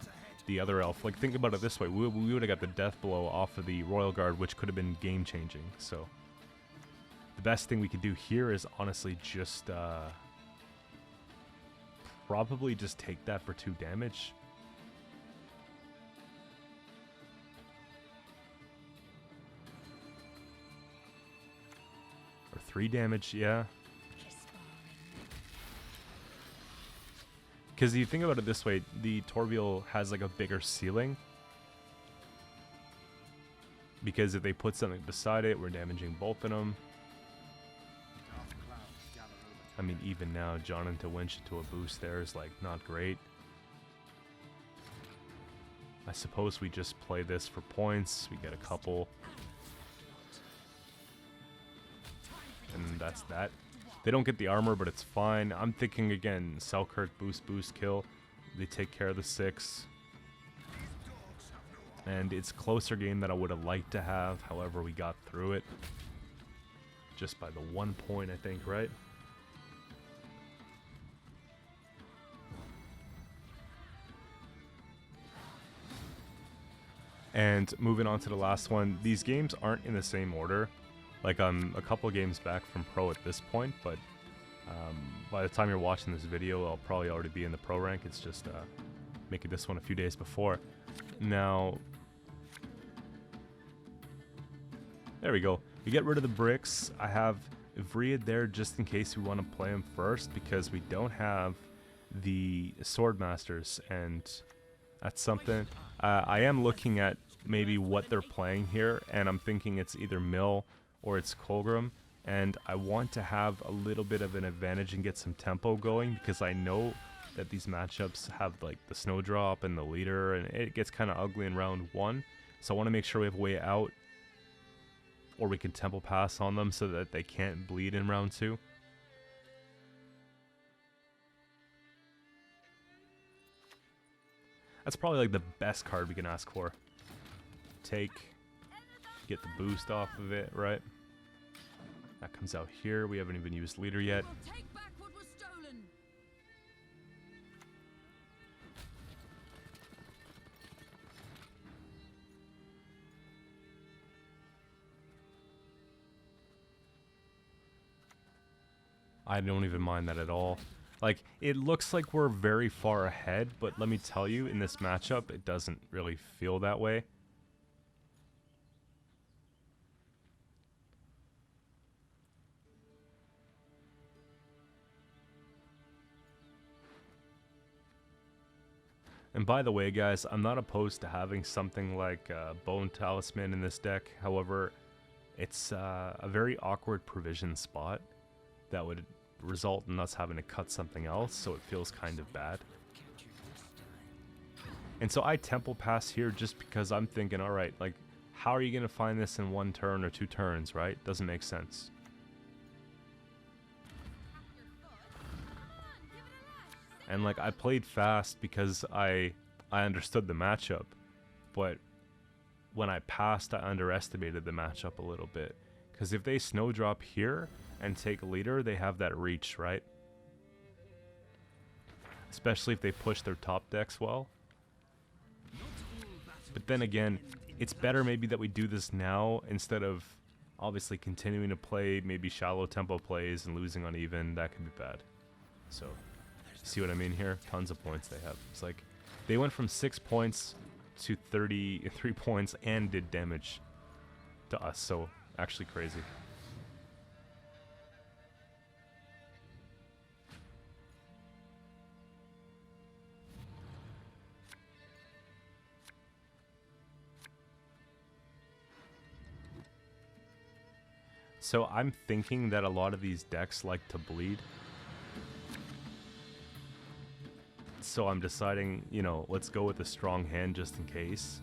the other elf. Like, think about it this way. We would have got the death blow off of the Royal Guard, which could have been game-changing. So, the best thing we could do here is honestly just, probably just take that for 2 damage. Or 3 damage, yeah. Because you think about it this way, the Torviel has like a bigger ceiling. Because if they put something beside it, we're damaging both of them. I mean, even now, John into Winch into a boost there is like not great. I suppose we just play this for points. We get a couple. And that's that. They don't get the armor, but it's fine. I'm thinking again, Selkirk boost, kill. They take care of the 6. And it's a closer game than I would have liked to have. However, we got through it. Just by the 1 point, I think, right? And moving on to the last one, these games aren't in the same order. Like, I'm a couple games back from pro at this point, but by the time you're watching this video, I'll probably already be in the pro rank. It's just making this one a few days before. Now, there we go. We get rid of the bricks. I have Vriad there just in case we want to play him first, because we don't have the Sword Masters, and that's something. I am looking at maybe what they're playing here, and I'm thinking it's either Mill or it's Colgrim, and I want to have a little bit of an advantage and get some tempo going, because I know that these matchups have like the Snowdrop and the leader, and it gets kind of ugly in round 1, so I want to make sure we have a way out, or we can tempo pass on them so that they can't bleed in round 2. That's probably like the best card we can ask for. Take, get the boost off of it, right? That comes out here. We haven't even used leader yet. Take back what was stolen. I don't even mind that at all. Like, it looks like we're very far ahead, but let me tell you, in this matchup, it doesn't really feel that way. And by the way, guys, I'm not opposed to having something like Bone Talisman in this deck. However, it's a very awkward provision spot that would result in us having to cut something else, so it feels kind of bad. And so I tempo pass here just because I'm thinking, alright, like, how are you going to find this in 1 turn or 2 turns, right? Doesn't make sense. And like I played fast because I understood the matchup, but when I passed, I underestimated the matchup a little bit. Because if they snowdrop here and take a leader, they have that reach, right? Especially if they push their top decks well. But then again, it's better maybe that we do this now instead of obviously continuing to play maybe shallow tempo plays and losing uneven. That could be bad. So, see what I mean here? Tons of points they have. It's like they went from 6 points to 33 points and did damage to us. So, actually crazy. So I'm thinking that a lot of these decks like to bleed. So I'm deciding, you know, let's go with a strong hand just in case.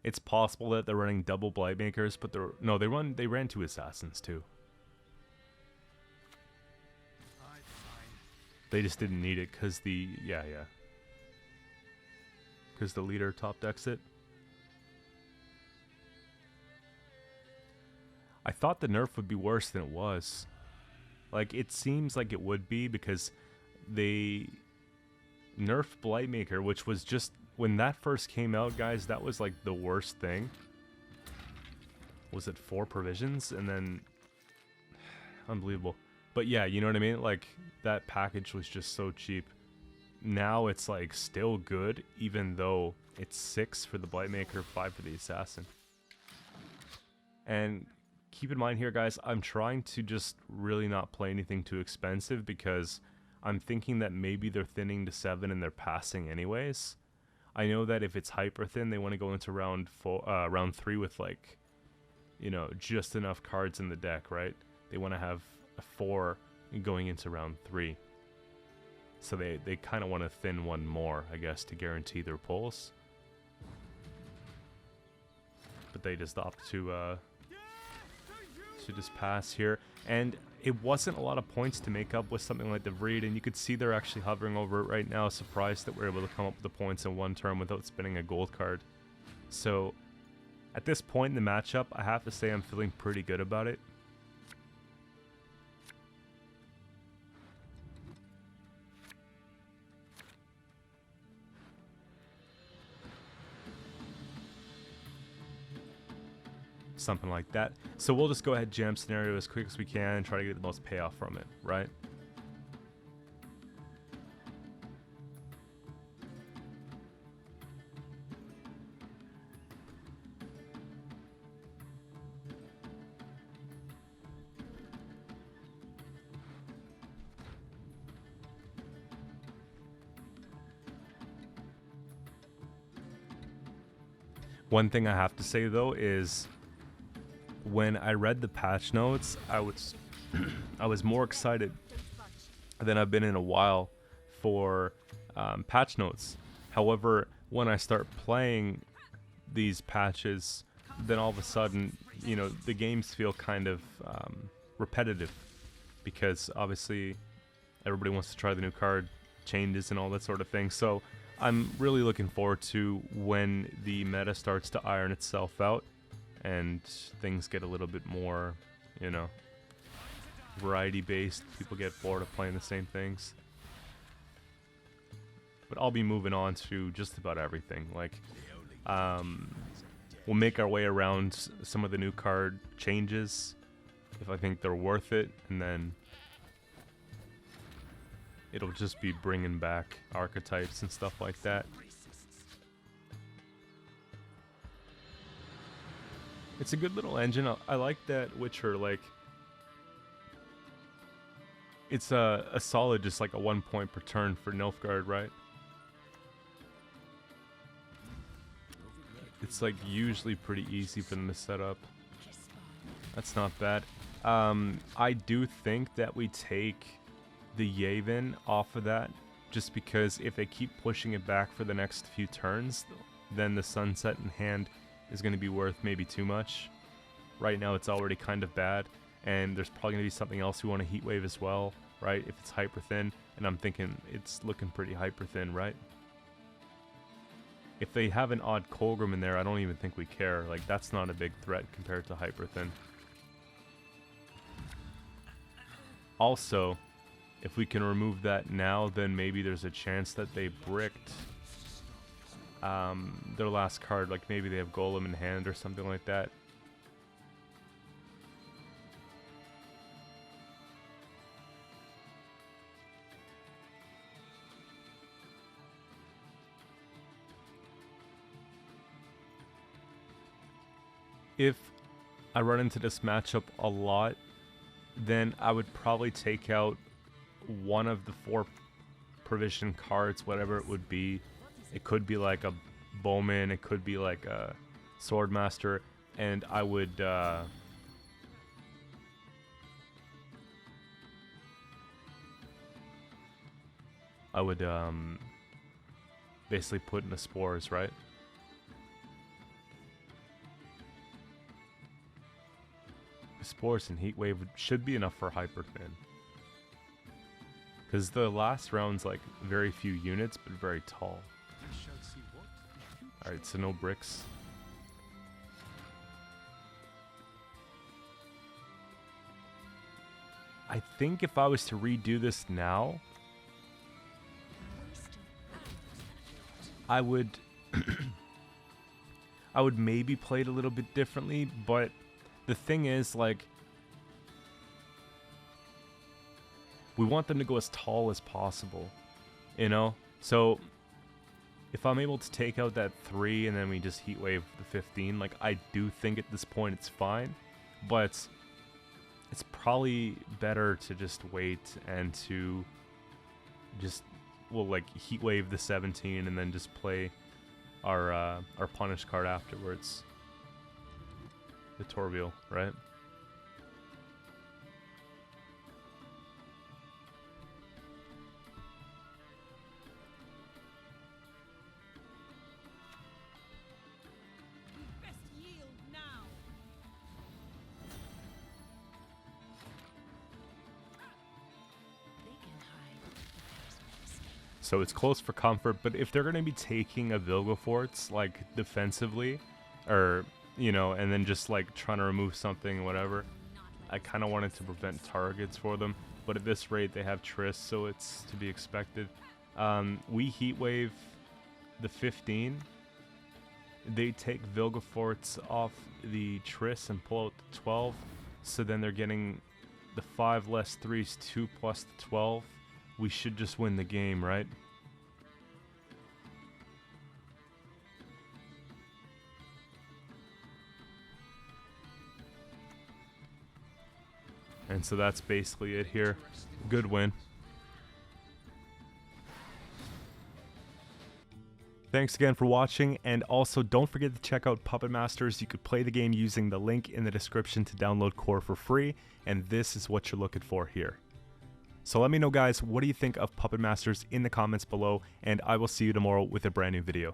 It's possible that they're running double Blightmakers, but they ran two assassins too. They just didn't need it because because the leader top decks it. I thought the nerf would be worse than it was. Like, it seems like it would be because they nerfed Blightmaker, which was just, when that first came out, guys, that was like the worst thing. Was it 4 provisions? And then, unbelievable. But yeah, you know what I mean? Like, that package was just so cheap. Now it's like still good, even though it's 6 for the Blightmaker, 5 for the Assassin. And keep in mind here, guys, I'm trying to just really not play anything too expensive because I'm thinking that maybe they're thinning to 7 and they're passing anyways. I know that if it's hyper thin, they want to go into round 3 with, like, you know, just enough cards in the deck, right? They want to have a 4 going into round 3. So they kind of want to thin one more, I guess, to guarantee their pulls. But they just opt to just pass here. And it wasn't a lot of points to make up with something like the Vreed, and you could see they're actually hovering over it right now, surprised that we're able to come up with the points in one turn without spinning a gold card. So at this point in the matchup, I have to say I'm feeling pretty good about it. Something like that. So we'll just go ahead, jam scenario as quick as we can and try to get the most payoff from it, right? One thing I have to say though is, when I read the patch notes, I was more excited than I've been in a while for patch notes. However, when I start playing these patches, then all of a sudden, you know, the games feel kind of repetitive because obviously everybody wants to try the new card changes and all that sort of thing. So I'm really looking forward to when the meta starts to iron itself out and things get a little bit more, you know, variety-based. People get bored of playing the same things. But I'll be moving on to just about everything. Like, we'll make our way around some of the new card changes if I think they're worth it, and then it'll just be bringing back archetypes and stuff like that. It's a good little engine. I like that Witcher, like, it's a solid, just like a 1 point per turn for Nilfgaard, right? It's like usually pretty easy for them to set up. That's not bad. I do think that we take the Yavin off of that, just because if they keep pushing it back for the next few turns, then the sunset in hand is going to be worth maybe too much. Right now it's already kind of bad, and there's probably going to be something else we want to heat wave as well, right? If it's hyper thin, and I'm thinking it's looking pretty hyper thin, right? If they have an odd Colgrim in there, I don't even think we care. Like, that's not a big threat compared to hyper thin. Also, if we can remove that now, then maybe there's a chance that they bricked their last card. Like, maybe they have Golem in hand or something like that. If I run into this matchup a lot, then I would probably take out one of the 4 provision cards, whatever it would be. It could be like a Bowman, it could be like a Swordmaster, and I would basically put in the spores, right? Spores and Heat Wave should be enough for Hyper Thin. Because the last round's like very few units, but very tall. Alright, so no bricks. I think if I was to redo this now, I would I would maybe play it a little bit differently, but the thing is, like, we want them to go as tall as possible, you know? So, if I'm able to take out that 3 and then we just heat wave the 15, like, I do think at this point it's fine, but it's probably better to just wait and to just, well, like, heat wave the 17 and then just play our punish card afterwards. The Torviel, right? Best yield now. So it's close for comfort, but if they're going to be taking a Vilgefortz, like, defensively, or, you know, and then just, like, trying to remove something or whatever, I kind of wanted to prevent targets for them. But at this rate, they have Triss, so it's to be expected. We heat wave the 15. They take Vilgefortz off the Triss and pull out the 12. So then they're getting the 5 less 3s, 2 plus the 12. We should just win the game, right? And so that's basically it here. Good win. Thanks again for watching, and also don't forget to check out Puppet Masters. You could play the game using the link in the description to download Core for free, and this is what you're looking for here. So let me know, guys, what do you think of Puppet Masters in the comments below, and I will see you tomorrow with a brand new video.